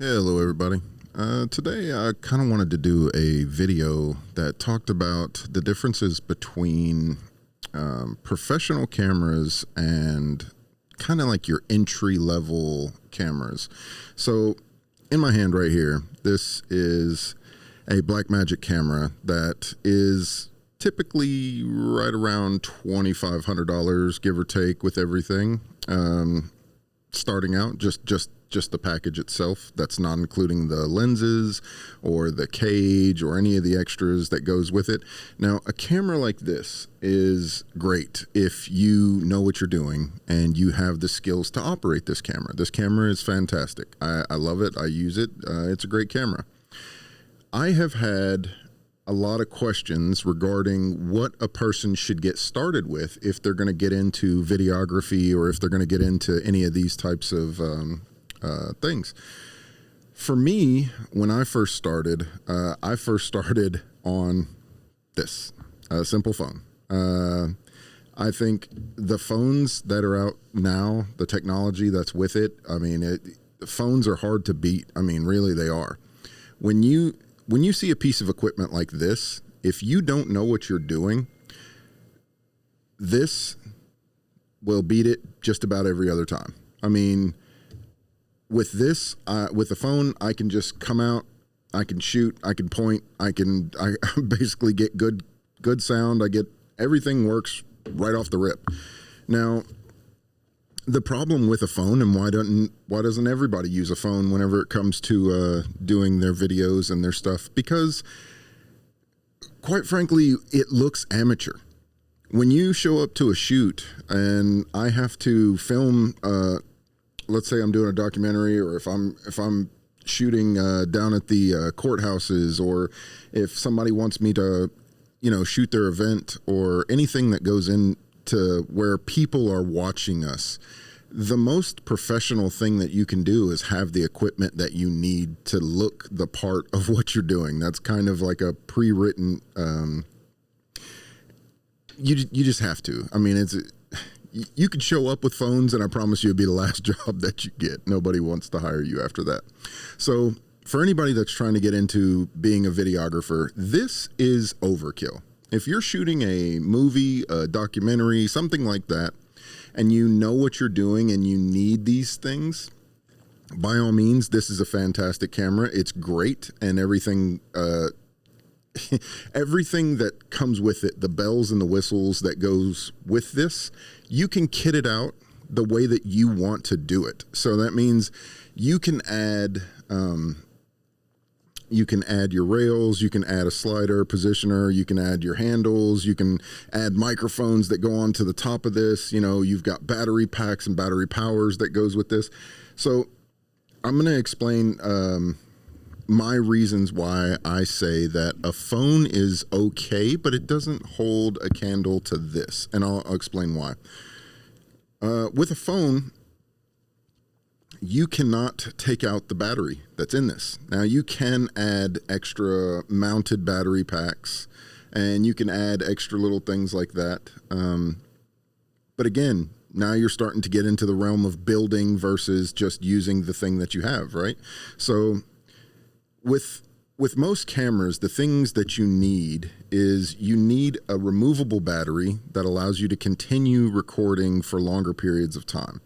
Hello, everybody. Today, I kind of wanted to do a video that talked about the differences between professional cameras and kind of like your entry-level cameras. So, in my hand right here, this is a Blackmagic camera that is typically right around $2,500, give or take, with everything. Starting out, just the package itself. That's not including the lenses or the cage or any of the extras that goes with it. Now, a camera like this is great if you know what you're doing and you have the skills to operate this camera. This camera is fantastic. I love it. I use it. It's a great camera. I have had a lot of questions regarding what a person should get started with if they're going to get into videography or if they're going to get into any of these types of things. For me, when I first started on this simple phone. I think the phones that are out now, the technology that's with it, I mean, phones are hard to beat. I mean, really, they are. When you see a piece of equipment like this, if you don't know what you're doing, this will beat it just about every other time. I mean, with this, with the phone, I can just come out, I can shoot, I can point, I basically get good sound. Everything works right off the rip. Now, the problem with a phone, and why doesn't everybody use a phone whenever it comes to doing their videos and their stuff? Because, quite frankly, it looks amateur. When you show up to a shoot and I have to film, let's say I'm doing a documentary, or if I'm shooting down at the courthouses, or if somebody wants me to, shoot their event, or anything that goes into where people are watching us, the most professional thing that you can do is have the equipment that you need to look the part of what you're doing. That's kind of like a pre-written, you just have to. I mean, you could show up with phones and I promise you it'll be the last job that you get. Nobody wants to hire you after that. So for anybody that's trying to get into being a videographer, this is overkill. If you're shooting a movie, a documentary, something like that, and you know what you're doing and you need these things, by all means, this is a fantastic camera. It's great, and everything everything that comes with it, the bells and the whistles that goes with this, you can kit it out the way that you want to do it. So that means you can add your rails, you can add a slider positioner, you can add your handles, you can add microphones that go onto the top of this. You've got battery packs and battery powers that goes with this. So I'm going to explain my reasons why I say that a phone is okay, but it doesn't hold a candle to this. And I'll explain why. With a phone, you cannot take out the battery that's in this. Now, you can add extra mounted battery packs, and you can add extra little things like that. But again, now you're starting to get into the realm of building versus just using the thing that you have, right? So with most cameras, the things that you need is you need a removable battery that allows you to continue recording for longer periods of time.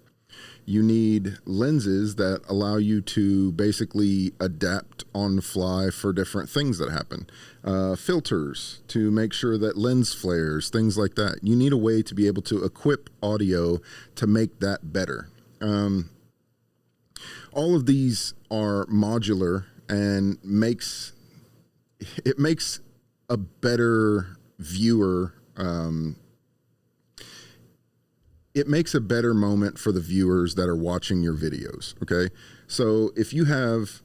You need lenses that allow you to basically adapt on the fly for different things that happen. Filters to make sure that lens flares, things like that. You need a way to be able to equip audio to make that better. All of these are modular and makes a better viewer. It makes a better moment for the viewers that are watching your videos, okay? So if you have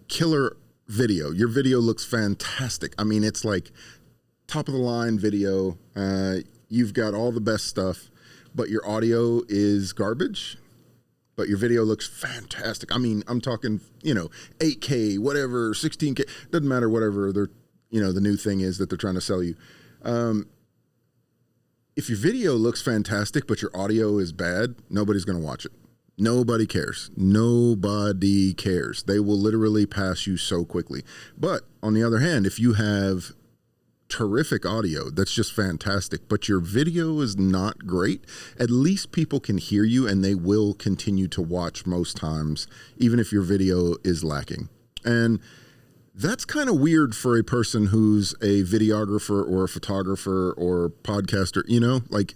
killer video, your video looks fantastic. I mean, it's like top of the line video. You've got all the best stuff, but your audio is garbage, but your video looks fantastic. I mean, I'm talking, 8K, whatever, 16K, doesn't matter, whatever the new thing is that they're trying to sell you. If your video looks fantastic, but your audio is bad, nobody's going to watch it. Nobody cares. Nobody cares. They will literally pass you so quickly. But on the other hand, if you have terrific audio, that's just fantastic, but your video is not great, at least people can hear you and they will continue to watch most times, even if your video is lacking. And that's kind of weird for a person who's a videographer or a photographer or podcaster, you know, like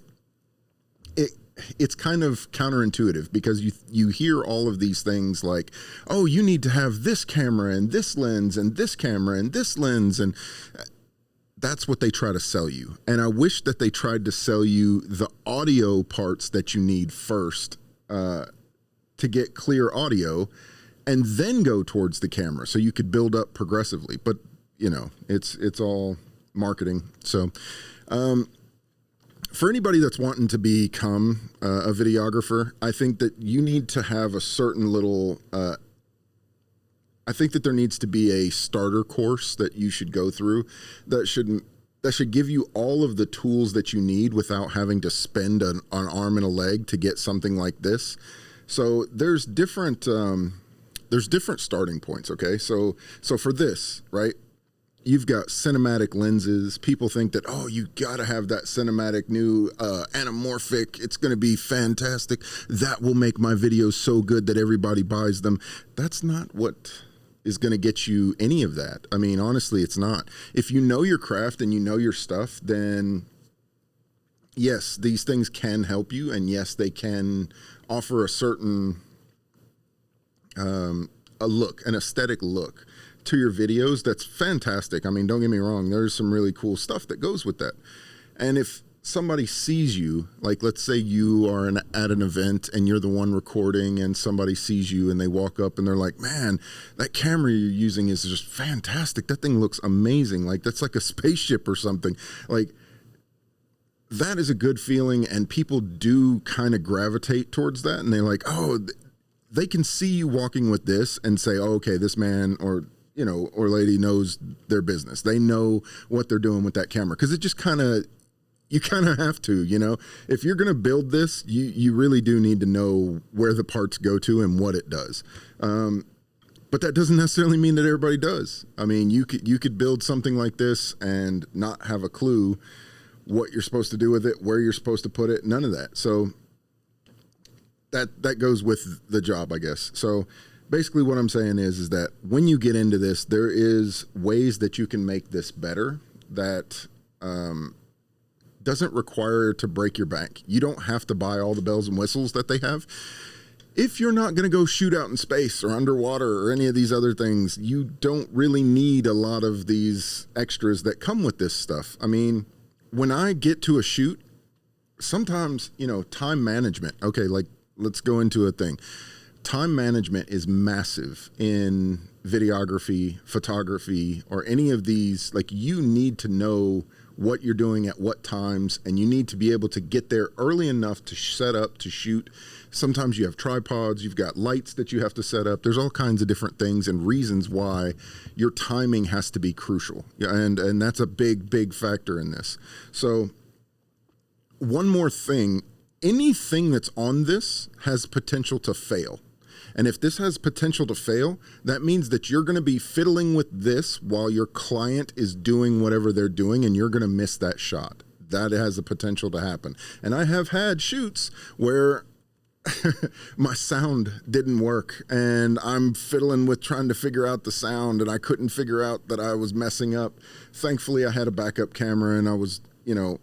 it's kind of counterintuitive because you hear all of these things like, oh, you need to have this camera and this lens and this camera and this lens, and that's what they try to sell you. And I wish that they tried to sell you the audio parts that you need first to get clear audio, and then go towards the camera so you could build up progressively. But you know, it's all marketing. So for anybody that's wanting to become a videographer, I think that you need to have a certain little, I think that there needs to be a starter course that you should go through that should give you all of the tools that you need without having to spend an arm and a leg to get something like this. So there's different starting points. Okay. So for this, right, you've got cinematic lenses. People think that, oh, you got to have that cinematic new anamorphic. It's going to be fantastic. That will make my videos so good that everybody buys them. That's not what is going to get you any of that. I mean, honestly, it's not. If you know your craft and you know your stuff, then yes, these things can help you. And yes, they can offer a certain a look, an aesthetic look to your videos. That's fantastic. I mean, don't get me wrong. There's some really cool stuff that goes with that. And if somebody sees you, like let's say you are at an event and you're the one recording and somebody sees you and they walk up and they're like, man, that camera you're using is just fantastic. That thing looks amazing. Like that's like a spaceship or something. Like that is a good feeling. And people do kind of gravitate towards that. And they're like, oh, they can see you walking with this and say, oh, okay, this man or, you know, or lady knows their business. They know what they're doing with that camera. Cause it just you kind of have to, you know, if you're going to build this, you really do need to know where the parts go to and what it does. But that doesn't necessarily mean that everybody does. I mean, you could build something like this and not have a clue what you're supposed to do with it, where you're supposed to put it, none of that. So that goes with the job, I guess. So basically what I'm saying is that when you get into this, there is ways that you can make this better that doesn't require to break your bank. You don't have to buy all the bells and whistles that they have. If you're not going to go shoot out in space or underwater or any of these other things, you don't really need a lot of these extras that come with this stuff. I mean, when I get to a shoot, sometimes, you know, time management. Okay, like let's go into a thing. Time management is massive in videography, photography, or any of these. Like you need to know what you're doing at what times, and you need to be able to get there early enough to set up, to shoot. Sometimes you have tripods, you've got lights that you have to set up. There's all kinds of different things and reasons why your timing has to be crucial. And that's a big factor in this. So one more thing, anything that's on this has potential to fail. And if this has potential to fail, that means that you're going to be fiddling with this while your client is doing whatever they're doing, and you're going to miss that shot. That has the potential to happen. And I have had shoots where my sound didn't work, and I'm fiddling with trying to figure out the sound, and I couldn't figure out that I was messing up. Thankfully, I had a backup camera, and I was, you know,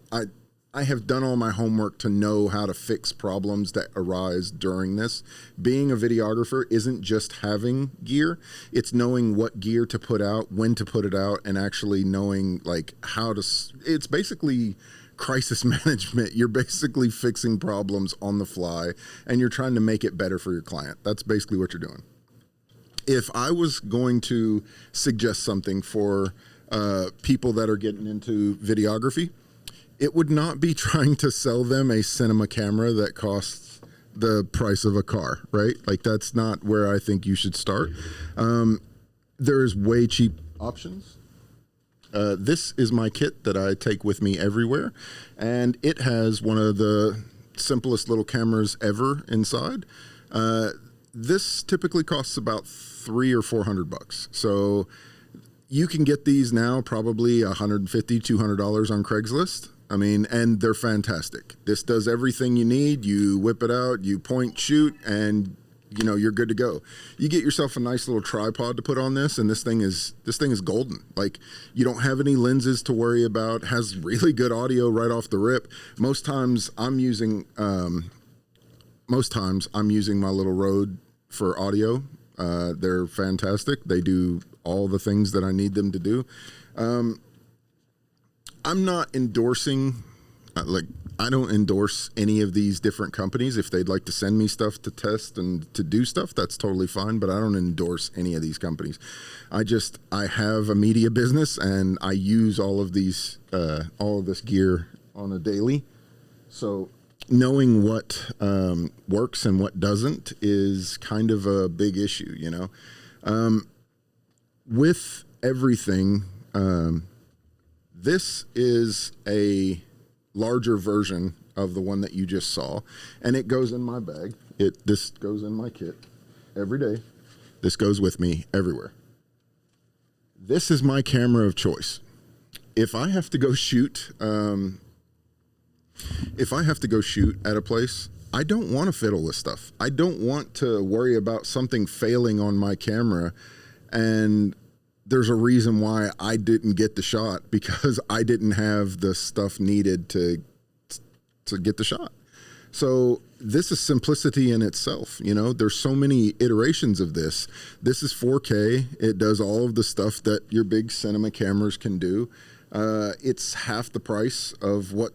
I have done all my homework to know how to fix problems that arise during this. Being a videographer isn't just having gear. It's knowing what gear to put out, when to put it out, and actually knowing like how to, it's basically crisis management. You're basically fixing problems on the fly and you're trying to make it better for your client. That's basically what you're doing. If I was going to suggest something for people that are getting into videography, it would not be trying to sell them a cinema camera that costs the price of a car, right? Like that's not where I think you should start. There's way cheap options. This is my kit that I take with me everywhere, and it has one of the simplest little cameras ever inside. This typically costs about $300 or $400. So you can get these now probably $150, $200 on Craigslist. I mean, and they're fantastic. This does everything you need. You whip it out, you point, shoot, and you know you're good to go. You get yourself a nice little tripod to put on this, and this thing is golden. Like, you don't have any lenses to worry about. Has really good audio right off the rip. Most times I'm using my little Rode for audio. They're fantastic. They do all the things that I need them to do. I'm not endorsing, I don't endorse any of these different companies. If they'd like to send me stuff to test and to do stuff, that's totally fine, but I don't endorse any of these companies. I have a media business, and I use all of this gear on a daily. So knowing what works and what doesn't is kind of a big issue, you know. With everything, this is a larger version of the one that you just saw, and it goes in my bag. This goes in my kit every day. This goes with me everywhere. This is my camera of choice. If I have to go shoot, at a place, I don't want to fiddle with stuff. I don't want to worry about something failing on my camera, and there's a reason why I didn't get the shot, because I didn't have the stuff needed to get the shot. So this is simplicity in itself. You know, there's so many iterations of this. This is 4K. It does all of the stuff that your big cinema cameras can do. It's half the price of what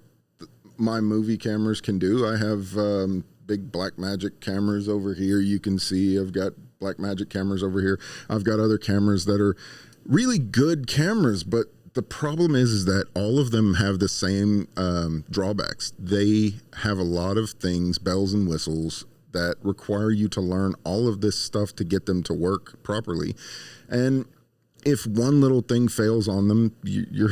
my movie cameras can do. I have big Blackmagic cameras over here. You can see I've got Blackmagic cameras over here. I've got other cameras that are really good cameras, but the problem is that all of them have the same drawbacks. They have a lot of things, bells and whistles, that require you to learn all of this stuff to get them to work properly. And if one little thing fails on them, you're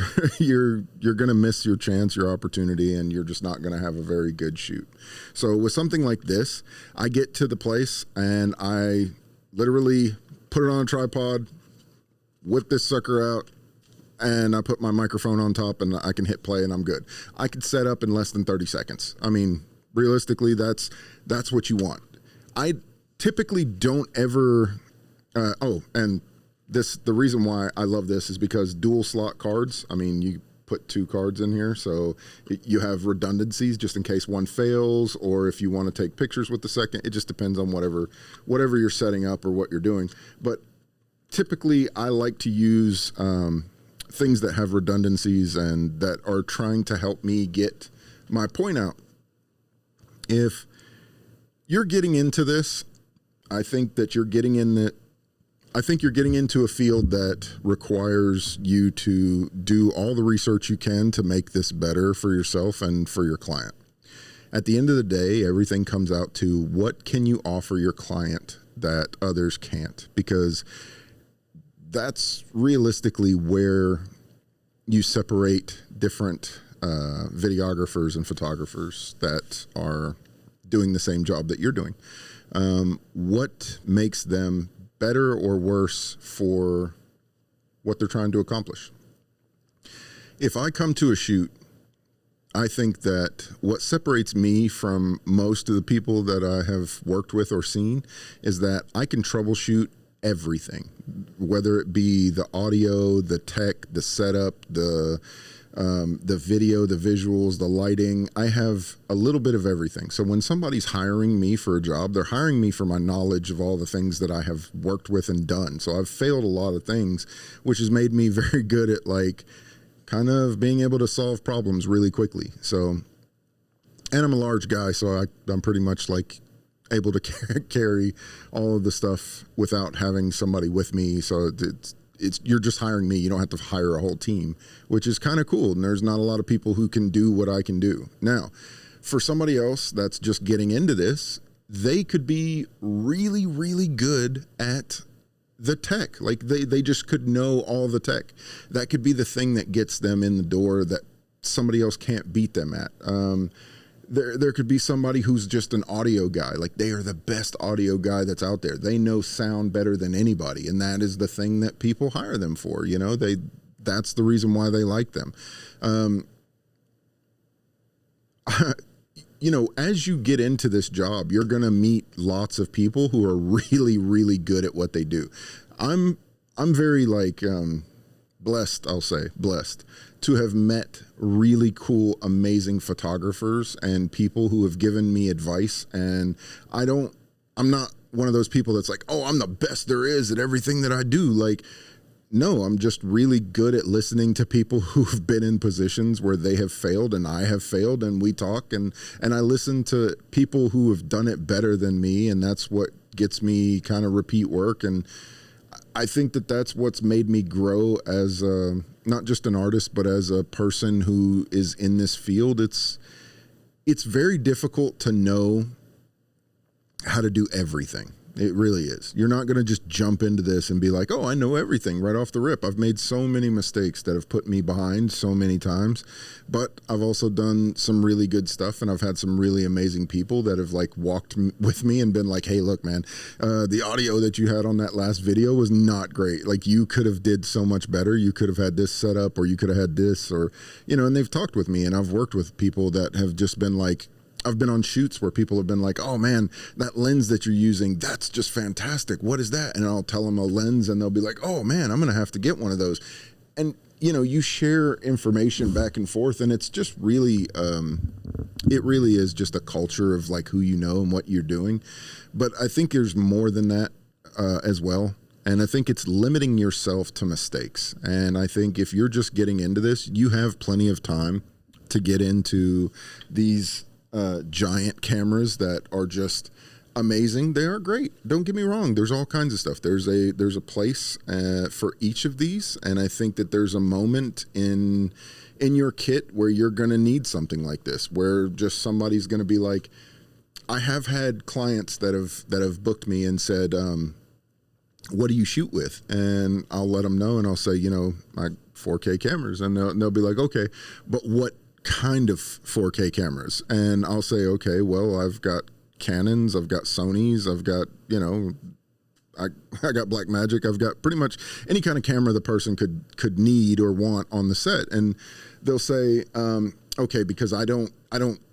going to miss your chance, your opportunity, and you're just not going to have a very good shoot. So with something like this, I get to the place and I literally put it on a tripod, whip this sucker out, and I put my microphone on top, and I can hit play, and I'm good. I could set up in less than 30 seconds. I mean, realistically, that's what you want. I typically don't ever. And the reason why I love this is because dual slot cards. I mean, you put 2 cards in here, so you have redundancies just in case one fails, or if you want to take pictures with the second. It just depends on whatever you're setting up or what you're doing. But typically, I like to use things that have redundancies and that are trying to help me get my point out. If you're getting into this, I think you're getting into a field that requires you to do all the research you can to make this better for yourself and for your client. At the end of the day, everything comes out to what can you offer your client that others can't, because that's realistically where you separate different videographers and photographers that are doing the same job that you're doing. What makes them better or worse for what they're trying to accomplish? If I come to a shoot, I think that what separates me from most of the people that I have worked with or seen is that I can troubleshoot everything, whether it be the audio, the tech, the setup, the video, the visuals, the lighting. I have a little bit of everything. So when somebody's hiring me for a job, they're hiring me for my knowledge of all the things that I have worked with and done. So I've failed a lot of things, which has made me very good at kind of being able to solve problems really quickly. So, and I'm a large guy, so I'm pretty much able to carry all of the stuff without having somebody with me. So you're just hiring me. You don't have to hire a whole team, which is kind of cool. And there's not a lot of people who can do what I can do. Now, for somebody else that's just getting into this, they could be really, really good at the tech. They just could know all the tech. That could be the thing that gets them in the door that somebody else can't beat them at. There could be somebody who's just an audio guy. Like, they are the best audio guy that's out there. They know sound better than anybody, and that is the thing that people hire them for. You know, that's the reason why they like them. You know, as you get into this job, you're going to meet lots of people who are really, really good at what they do. I'm very blessed, I'll say, blessed to have met really cool, amazing photographers and people who have given me advice. And I'm not one of those people that's like, oh, I'm the best there is at everything that I do. Like, no, I'm just really good at listening to people who've been in positions where they have failed and I have failed, and we talk and I listen to people who have done it better than me, and that's what gets me kind of repeat work. And I think that that's what's made me grow as not just an artist, but as a person who is in this field. It's very difficult to know how to do everything. It really is. You're not going to just jump into this and be like, oh, I know everything right off the rip. I've made so many mistakes that have put me behind so many times, but I've also done some really good stuff, and I've had some really amazing people that have like walked with me and been like, hey, look, man, the audio that you had on that last video was not great. Like, you could have did so much better. You could have had this set up, or you could have had this, or, you know, and they've talked with me, and I've worked with people that have just been like, I've been on shoots where people have been like, oh man, that lens that you're using, that's just fantastic. What is that? And I'll tell them a lens, and they'll be like, oh man, I'm going to have to get one of those. And, you know, you share information back and forth, and it's just really, it really is just a culture of like who you know and what you're doing. But I think there's more than that as well. And I think it's limiting yourself to mistakes. And I think if you're just getting into this, you have plenty of time to get into these giant cameras that are just amazing. They are great. Don't get me wrong. There's all kinds of stuff. There's a place for each of these, and I think that there's a moment in your kit where you're going to need something like this, where just somebody's going to be like, I have had clients that have booked me and said, what do you shoot with? And I'll let them know, and I'll say, you know, my 4K cameras, and they'll be like, okay, but what kind of 4K cameras? And I'll say, okay, well, I've got Canons, I've got Sonys, I've got, you know, I got Blackmagic, I've got pretty much any kind of camera the person could need or want on the set. And they'll say, okay, because I don't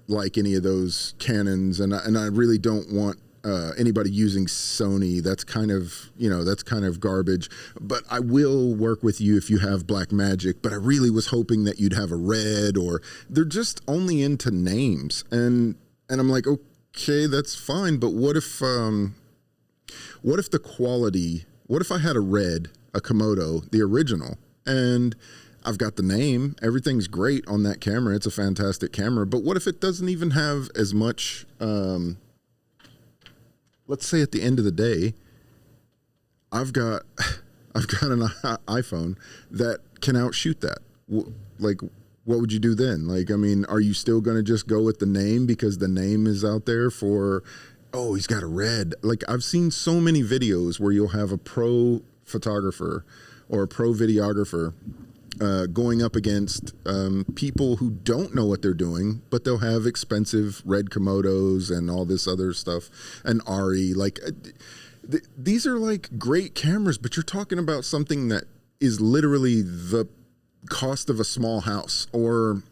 like any of those Canons, and I really don't want anybody using Sony. That's kind of garbage, but I will work with you if you have Blackmagic, but I really was hoping that you'd have a Red, or they're just only into names. And I'm like, okay, that's fine, but what if the quality, what if I had a Red, a Komodo, the original, and I've got the name, everything's great on that camera, it's a fantastic camera, but what if it doesn't even have as much, let's say at the end of the day, I've got an iPhone that can outshoot that. Like, what would you do then? Like, I mean, are you still going to just go with the name because the name is out there for, oh, he's got a Red? Like, I've seen so many videos where you'll have a pro photographer or a pro videographer going up against people who don't know what they're doing, but they'll have expensive Red Komodos and all this other stuff, and Ari. Like, these are like great cameras, but you're talking about something that is literally the cost of a small house, or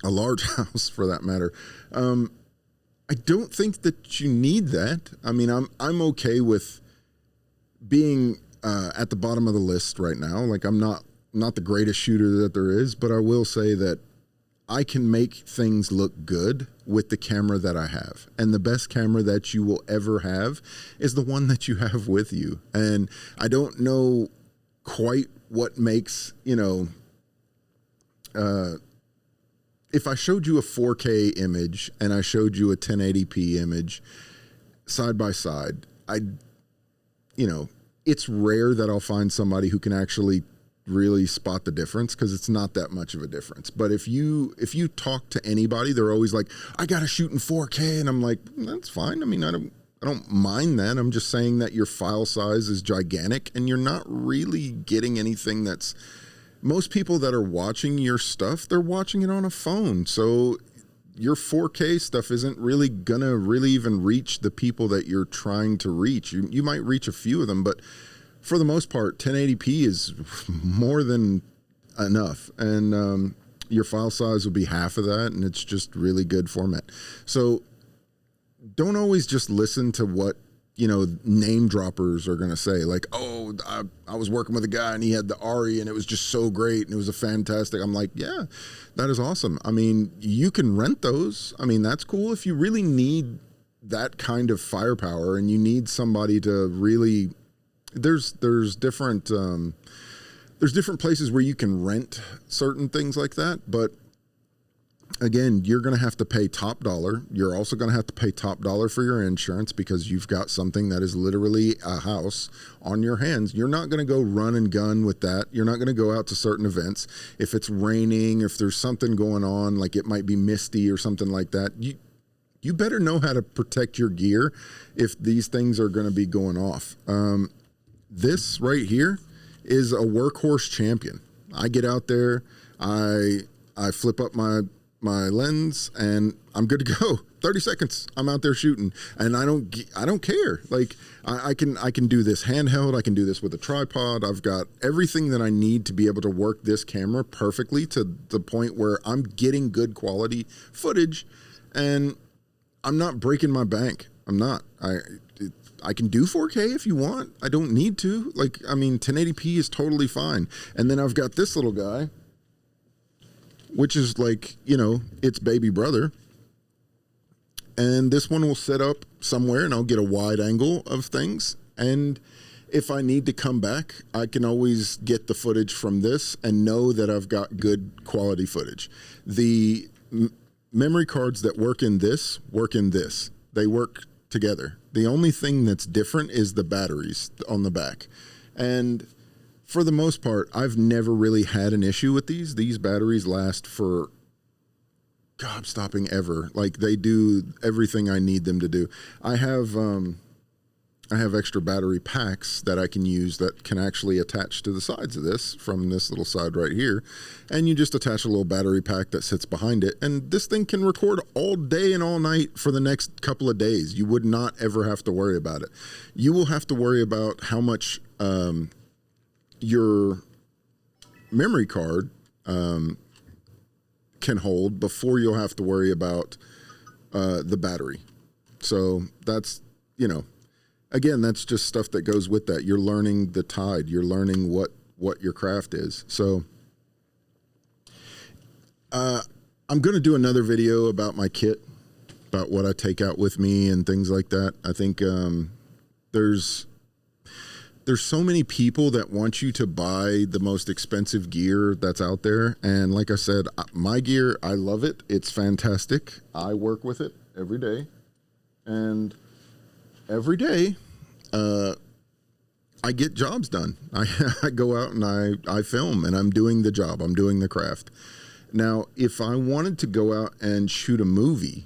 a large house for that matter. I don't think that you need that. I mean, I'm okay with being at the bottom of the list right now. Like, I'm not the greatest shooter that there is, but I will say that I can make things look good with the camera that I have. And the best camera that you will ever have is the one that you have with you. And I don't know quite what makes, you know, if I showed you a 4K image and I showed you a 1080p image side by side, you know, it's rare that I'll find somebody who can actually really spot the difference, because it's not that much of a difference. But if you talk to anybody, they're always like, I gotta shoot in 4K, and I'm like, that's fine. I mean, I don't mind that. I'm just saying that your file size is gigantic, and you're not really getting anything that's. Most people that are watching your stuff, they're watching it on a phone, so your 4K stuff isn't really gonna really even reach the people that you're trying to reach. You might reach a few of them, but for the most part, 1080p is more than enough. And your file size will be half of that, and it's just really good format. So don't always just listen to what, you know, name droppers are going to say. Like, oh, I was working with a guy and he had the Ari and it was just so great and it was a fantastic. I'm like, yeah, that is awesome. I mean, you can rent those. I mean, that's cool. If you really need that kind of firepower and you need somebody to really, there's different places where you can rent certain things like that, but again, you're going to have to pay top dollar. You're also going to have to pay top dollar for your insurance because you've got something that is literally a house on your hands. You're not going to go run and gun with that. You're not going to go out to certain events. If it's raining, if there's something going on, like it might be misty or something like that, you better know how to protect your gear if these things are going to be going off. This right here is a workhorse champion. I get out there, I flip up my lens and I'm good to go. 30 seconds, I'm out there shooting, and I don't care. Like I can do this handheld. I can do this with a tripod. I've got everything that I need to be able to work this camera perfectly to the point where I'm getting good quality footage, and I'm not breaking my bank. I'm not. I can do 4K if you want. I don't need to. Like, I mean, 1080p is totally fine. And then I've got this little guy, which is like, you know, its baby brother. And this one will set up somewhere and I'll get a wide angle of things. And if I need to come back, I can always get the footage from this and know that I've got good quality footage. The memory cards that work in this. They work together. The only thing that's different is the batteries on the back. And for the most part, I've never really had an issue with these. These batteries last for gobstopping ever. Like, they do everything I need them to do. I have extra battery packs that I can use that can actually attach to the sides of this from this little side right here. And you just attach a little battery pack that sits behind it. And this thing can record all day and all night for the next couple of days. You would not ever have to worry about it. You will have to worry about how much your memory card can hold before you'll have to worry about the battery. So that's, you know, again, that's just stuff that goes with that. You're learning the tide. You're learning what your craft is. So I'm going to do another video about my kit, about what I take out with me and things like that. I think there's so many people that want you to buy the most expensive gear that's out there. And like I said, my gear, I love it. It's fantastic. I work with it every day. And every day, I get jobs done. I go out and I film, and I'm doing the job. I'm doing the craft. Now, if I wanted to go out and shoot a movie,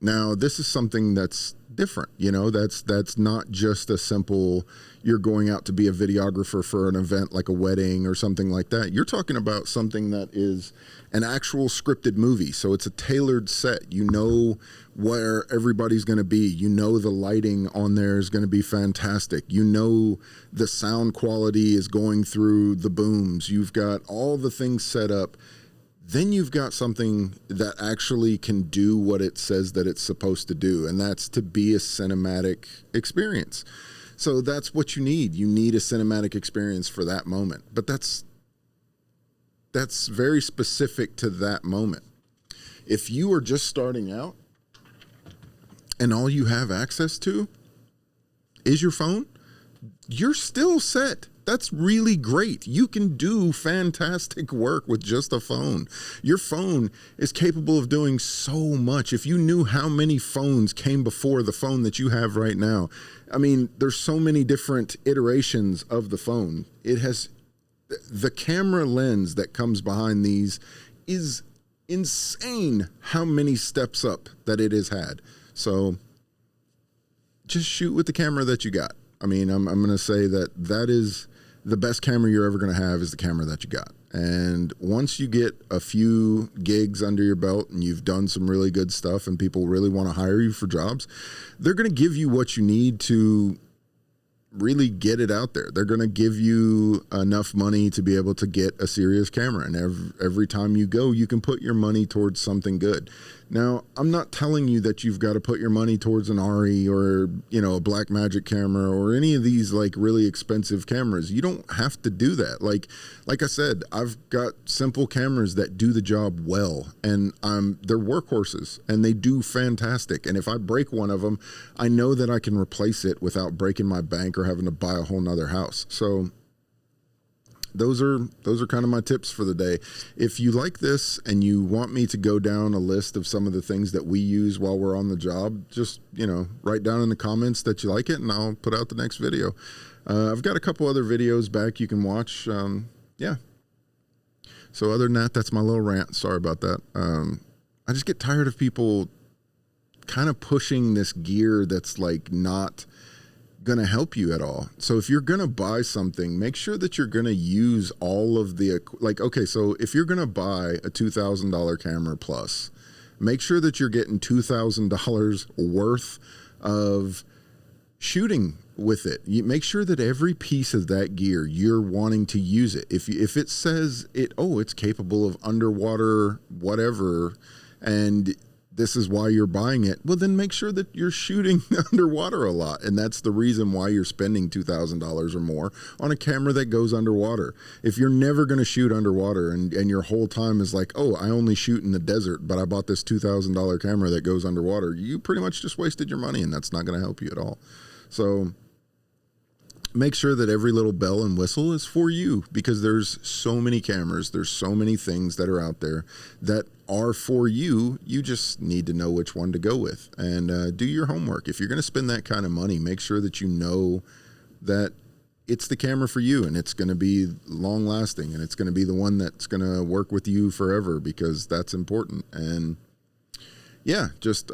now this is something that's different. You know, that's not just a simple, you're going out to be a videographer for an event like a wedding or something like that. You're talking about something that is an actual scripted movie. So it's a tailored set. You know where everybody's going to be. You know the lighting on there is going to be fantastic. You know the sound quality is going through the booms. You've got all the things set up. Then you've got something that actually can do what it says that it's supposed to do, and that's to be a cinematic experience. So that's what you need. You need a cinematic experience for that moment. But that's very specific to that moment. If you are just starting out and all you have access to is your phone, you're still set. That's really great. You can do fantastic work with just a phone. Your phone is capable of doing so much. If you knew how many phones came before the phone that you have right now, I mean, there's so many different iterations of the phone. It has the camera lens that comes behind these is insane how many steps up that it has had. So just shoot with the camera that you got. I mean, I'm going to say that is the best camera you're ever going to have is the camera that you got. And once you get a few gigs under your belt and you've done some really good stuff and people really want to hire you for jobs, they're going to give you what you need to really get it out there. They're going to give you enough money to be able to get a serious camera. And every time you go, you can put your money towards something good. Now, I'm not telling you that you've got to put your money towards an ARRI or, a Blackmagic camera or any of these like really expensive cameras. You don't have to do that. Like I said, I've got simple cameras that do the job well, and they're workhorses and they do fantastic. And if I break one of them, I know that I can replace it without breaking my bank or having to buy a whole nother house. So those are kind of my tips for the day. If you like this and you want me to go down a list of some of the things that we use while we're on the job, just, write down in the comments that you like it and I'll put out the next video. I've got a couple other videos back you can watch. Yeah. So other than that, that's my little rant. Sorry about that. I just get tired of people kind of pushing this gear that's like not going to help you at all. So if you're going to buy something, make sure that you're going to use all of the, so if you're going to buy a $2,000 camera plus, make sure that you're getting $2,000 worth of shooting with it. You make sure that every piece of that gear, you're wanting to use it. If it says it's capable of underwater whatever, and this is why you're buying it, well, then make sure that you're shooting underwater a lot. And that's the reason why you're spending $2,000 or more on a camera that goes underwater. If you're never going to shoot underwater and your whole time is like, oh, I only shoot in the desert, but I bought this $2,000 camera that goes underwater, you pretty much just wasted your money, and that's not going to help you at all. So make sure that every little bell and whistle is for you, because there's so many cameras, there's so many things that are out there that are for you. You just need to know which one to go with, and do your homework. If you're going to spend that kind of money, make sure that you know that it's the camera for you, and it's going to be long lasting, and it's going to be the one that's going to work with you forever, because that's important. And yeah, just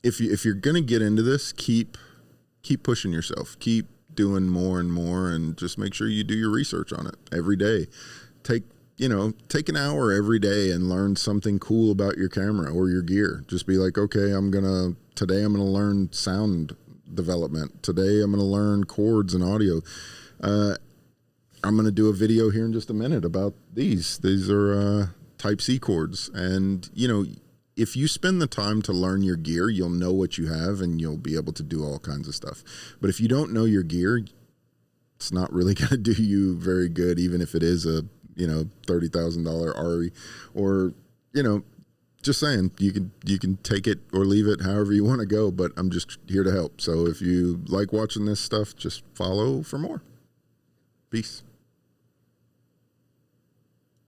if you're going to get into this, keep pushing yourself, keep doing more and more, and just make sure you do your research on it every day. Take an hour every day and learn something cool about your camera or your gear. Just be like, okay, today I'm going to learn sound development. Today I'm going to learn chords and audio. I'm going to do a video here in just a minute about these. These are Type-C chords. And, if you spend the time to learn your gear, you'll know what you have and you'll be able to do all kinds of stuff. But if you don't know your gear, it's not really going to do you very good, even if it is a, $30,000 ARRI, or, just saying, you can take it or leave it however you want to go, but I'm just here to help. So if you like watching this stuff, just follow for more. Peace.